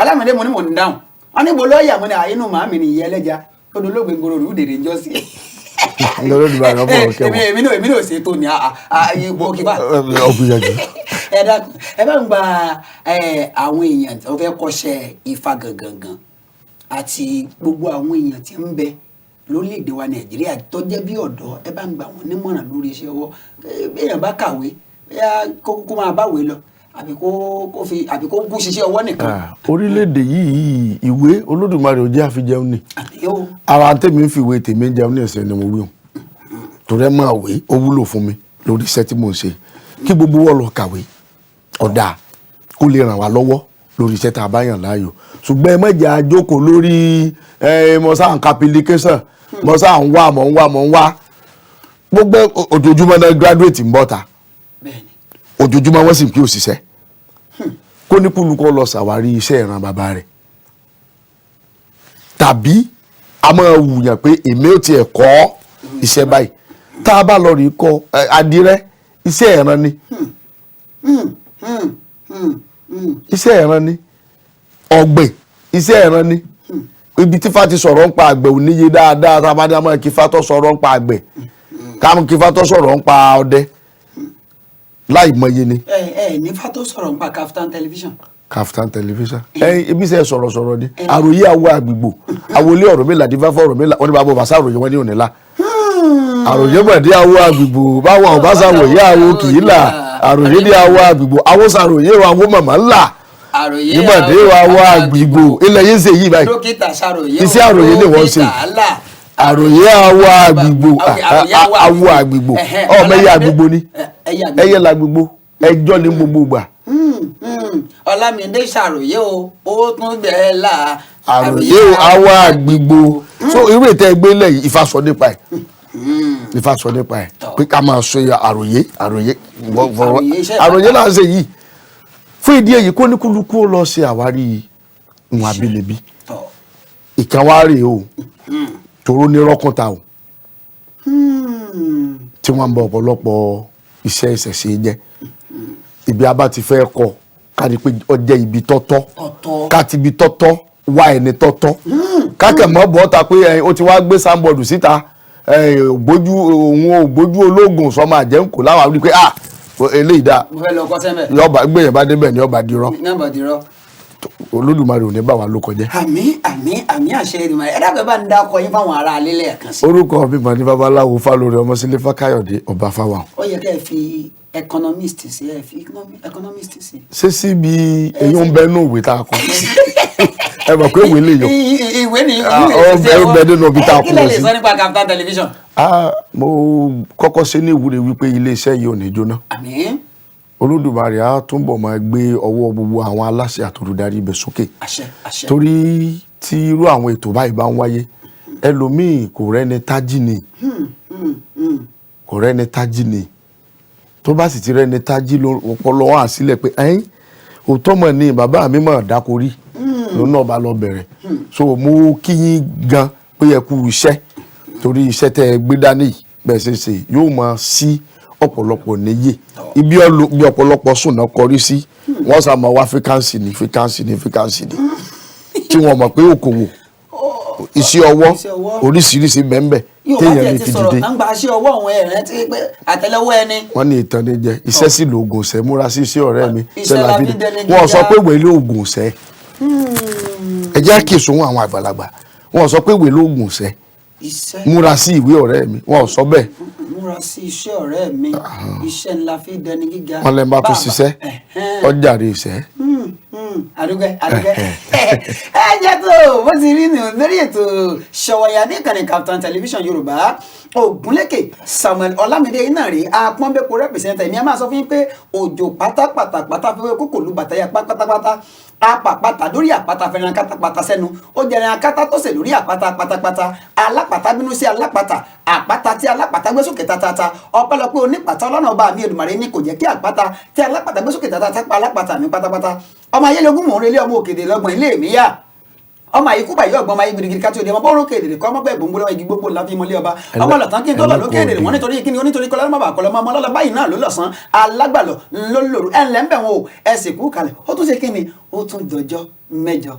Ọlámídé mo ní mò ń dáhùn wọ́n ní bo lọ́ọ̀yà mo ní àyínú màámi ní ìyẹ́ ẹlẹ́ja odolóògbé ngoro rúdèrè ń jọ sí èmi náà ṣètò ní ààyèbó kíbà ẹ dákun ẹ bá ń gba àwọn èèyàn tó fẹ́ kọ́ṣẹ́ ifá gangan àti gbogbo àwọn èèyàn tí ń bẹ lórílẹ̀‐èdè wa Nàìjíríà tó jẹ́ bí ọ̀dọ́ ẹ bá ń gba wọn nímọ̀ràn lórí iṣẹ́ ọwọ́ èèyàn bá kàwé kó máa báwé lọ àbí kó kú ṣiṣẹ́ ọwọ́ nìkan. orílẹ̀-èdè yìí ìwé Olódùmarè ò jẹ́ àfijẹun ni ara tèmi ń fi ìwé tèmi ń jẹun ní ẹ̀sẹ̀ ni mo wí hùn torí ẹ máa wé ó wúlò fún mi lórí iṣẹ́ tí mo ń ṣe kí gbogbo wọn lọ kàwé ọ̀dà kó lè ràn wá lọ́wọ́ lórí iṣẹ́ tá a bá yàn láàyò ṣùgbọ́n ẹ mọ̀jà àjókòó lórí mọ̀sá nǹkan application mọ̀sá ń wá gbogbo ojoojúmọ́ náà graduate ń bọ̀ ta ojoojúmọ́ wọ́n sì ń pín òṣìṣẹ́ kó ní kúlùkọ́ lọ ṣàwárí iṣẹ́ ìran bàbá rẹ̀ tàbí a máa wùyàn pé èmi ò tiẹ̀ kọ́ iṣẹ́ báyìí tá a bá lọ rí kọ́ adìrẹ́ iṣẹ́ ìran ni iṣẹ́ ìran ni ọ̀gbìn iṣẹ́ ìran ni ibi tí Ifá ti sọ̀rọ̀ ń pa àgbẹ̀ ò níye dáadáa tá a bá dá mọ́ kí Ifá tó sọ̀rọ̀ ń pa àgbẹ̀ káàmù kí Ifá tó sọ̀rọ̀ ń pa ọdẹ láì mọye ni. ní Ifá tó sọ̀rọ̀ ń pa Kaftan television. Kaftan television ibi sẹ́ sọ̀rọ̀ ni àròyé àwọ̀ àgbègbò àwọlé Ọ̀rúnmìlà dífá fún Ọ̀rúnmìlà wọn ni bàbá bàṣà àròyé wọn ní òníla àròyé bàdé àwọ̀ àgbègbò báwọn ọ̀básà wòye àwọ̀ kì í là àròyé ní àwọ̀ àgbègbò àwọn sàròyé àwọ̀ màmá ńlà nígbàdé àwọ̀ àgbègbò ilẹ̀ yìí ń ṣe yìí báyìí iṣẹ́ àròyé ni wọ́n ṣe àròyé àwọ̀ àgbègbò àwọ̀ àgbègbò ọmọ ẹyẹ àgbègbò ni ẹyẹ làgbègbò ẹjọ́ ní gbogbo gbà. Ọlámídé ṣàròyé o ó tún bẹ́ẹ̀ là àròyé àwọ̀ àgbègbò so irú ètò ẹgbẹ́ lẹ́yìn Ifá sọ nípa ẹ̀ Ifá sọ nípa ẹ̀ pé ká máa sọ àròyé náà ṣe yìí fún ìdí èyí kó ní kúlùkù ó lọ ṣe àwárí ìwọ̀n abínibí ìkànwárè o tòró ní rọ́kùntà o tí wọ́n ń bọ ọ̀pọ̀lọpọ̀ iṣẹ́ ìṣẹ̀ṣe jẹ́ ibi abá ti fẹ́ kọ ká ní pé ó jẹ́ ibi tọ́tọ́ ká ti ibi tọ́tọ́ wá ẹni tọ́tọ́ kákẹ́ mọ́ bọ́ ta pé ó ti wá gbé sáńbọ̀dù síta ògbójú ológun sọmọ àjẹǹkò láwọn àbúrò pé eléyìí dáa yọba gbẹ̀yìn bá débẹ̀ ní ọba dirọ́ Olódùmarè ò ní bá wa ló kọjá. àmín àṣẹ Èdùmàrè ẹ dàgbẹ́ bá ń dá ọkọ yín fáwọn ará alẹ́ lẹ́ẹ̀kan sí. orúkọ mi mà ní babaláwo Fálórí Ọmọsílé Fákáyọ̀dé ọba fáwọn. ó yẹ kẹ́ ẹ fi economist sí ẹ fi economist sí. ṣé síbi èyí ń bẹ nínú ìwé tá a kọ ẹ mọ̀ pé ìwé lè yọ. ìwé ni ó bẹ nínú ibi tá a kú lọ sí. kí lè lè sọ nípa Kaftan television. mo kọ́kọ́ ṣe ní ìwúre wípé iléeṣẹ́ yìí ò ní jóná. àmín. Olódùmarè á túnbọ̀ máa gbé ọwọ́ gbogbo àwọn aláṣẹ àtòlùdarí ibẹ̀ sókè. àṣẹ. torí tí irú àwọn ètò báyìí bá ń wáyé ẹlòmíì kò rẹ́ni tájì ni kò rẹ́ni tájì ni tó bá sì ti rẹ́ni tájì ọpọlọ wọn àsílẹ̀ pé òótọ́ mọ̀ ni bàbá mi mọ̀ dákorí lòun náà bá lọ bẹ̀rẹ̀ so mo kí yín gan pé ẹ kú iṣẹ́ torí iṣẹ́ tẹ́ ẹ gbé dání bẹ́ẹ̀ ṣe ṣe yóò máa sí ọ̀pọ̀lọpọ̀ níyè ibi ọ̀pọ̀lọpọ̀ sùn náà kọrí sí wọ́n sá máa wá fíkánsì ní tí wọ́n mọ̀ pé òkòwò iṣẹ́ ọwọ́ oríṣiríṣi bẹ́ẹ̀ téèyàn lè fi dìde. nàgbà iṣẹ́ ọwọ́ òun ẹ̀rẹ́ tí pé àtẹ́lẹwọ́ ẹni. wọ́n ní ìtàn ní jẹ iṣẹ́ sì lo oògùn ṣẹ́ múra sí iṣẹ́ ọ̀rẹ́ mi ṣẹlá bí wọ́n sọ pé wèé lé oògùn ṣẹ́ ẹ jẹ́ kí èso wọn àwọn àgbàlagbà wọ́n sọ pé wèé lé oògùn ṣẹ́ múra sí ìwé ọ̀rẹ́ mi wọ́n sọ bẹ́ẹ̀. múra sí iṣẹ́ ọ̀rẹ́ mi iṣẹ́ ńlá fi dẹni gíga. wọ́n lẹ́ bá tún ṣiṣẹ́ ọjàre iṣẹ́ àdúgbẹ́ ẹ jẹ́ tó bó ti rí nù lórí ètò Sówónyá ní ìkànnì Kaftan television Yorùbá. Ògúnlékè Samuel Ọlámídé iná rèé apọ́nbẹ́pọ̀ rẹ́pẹ̀sẹ̀ntà èmi a máa sọ fún yín pé òjò pátápátá fẹ́wẹ́ kókò lu bàtàyà pátápátá apàpàtà lórí àpáta fẹ́ràn kátàpátá sẹ́nu ó jẹrẹ akátá tó sè lórí àpáta pátápátá alápàtà bínú sí alápàtà àpáta tí alápàtà gbé sókè tatata ọpẹ́lọpẹ́ onípàtà ọlọ́nà ọba mi Èdùmàrè ní kò jẹ́ kí àpáta tí alápàtà gbé sókè tatata pa alápàtà mi pátápátá ọmọ ayélujúmọ̀ òun relé ọmọ òkèdè lọ́gbọ̀n ilé mi yá ọmọ àyíkú báyìí ọgbọ́n máa yí gidigidi ká tí ó di ọmọ bọ́ọ̀rọ̀ kéde kọ́ ọmọ bẹ́ẹ̀ gbòǹgbò lọ́wọ́ igi gbogbo láfi mọ́lé ọba ọmọ lọ́tàn kí n tó lọ lókè èdè wọn nítorí kíni onítorí kọlọ́ ọmọ bàkọlọ́ ọmọ ọlọ́lọ́ báyìí náà ló lọ́sàn alágbàlọ́ ńlọ́lọ́rù ẹ̀ ńlẹ́ ń bẹ̀ wọn o ẹ̀ sì kú kalẹ̀ ó tún ṣe kíni ó tún dọjọ́ mẹ́jọ.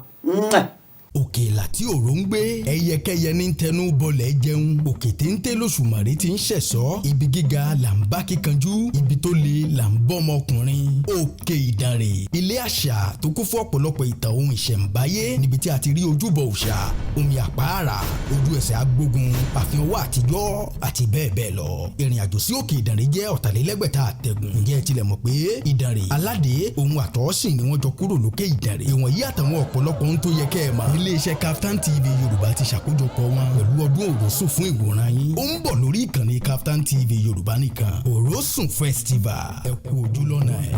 òkè láti òró ń gbé ẹyẹkẹyẹ ní tẹnu bọlẹ̀ jẹun òkè téńté lóṣùmàrè ti ń ṣẹ̀sọ́ ibi gíga là ń bá kíkanjú ibi tó le là ń bọ́ ọmọkùnrin òkè ìdànrè ilé àṣà tó kún fún ọ̀pọ̀lọpọ̀ ìtàn ohun ìṣẹ̀ǹbáyé níbi tí a ti rí ojúbọ òòṣà omi àpáàrà ojú ẹsẹ̀ agbógun àfihàn owó àtijọ́ àti bẹ́ẹ̀ bẹ́ẹ̀ lọ ìrìn àjò sí òkè ìdànrè jẹ́ ọ̀tàlélẹ́gbẹ̀ta àtẹ̀gùn ǹjẹ́ ẹ tilẹ̀ mọ̀ pé ìdànrè aládé ohun àtọ́sìn ni wọ́n jọ kúrò lókè ìdànrè ìwọ̀nyí àtàwọn ọ̀pọ̀lọpọ̀ ohun tó yẹ kẹ́ ẹ mọ̀ iléeṣẹ́ Kaftan TV Yorùbá ti ṣàkójọpọ̀ wọn pẹ̀lú ọdún Òrósùn fún ìwòran yín ó ń bọ̀ lórí ìkànnì Kaftan TV Yorùbá nìkan Òrósùn Festival ẹ kú ojú lọ́nà ẹ̀.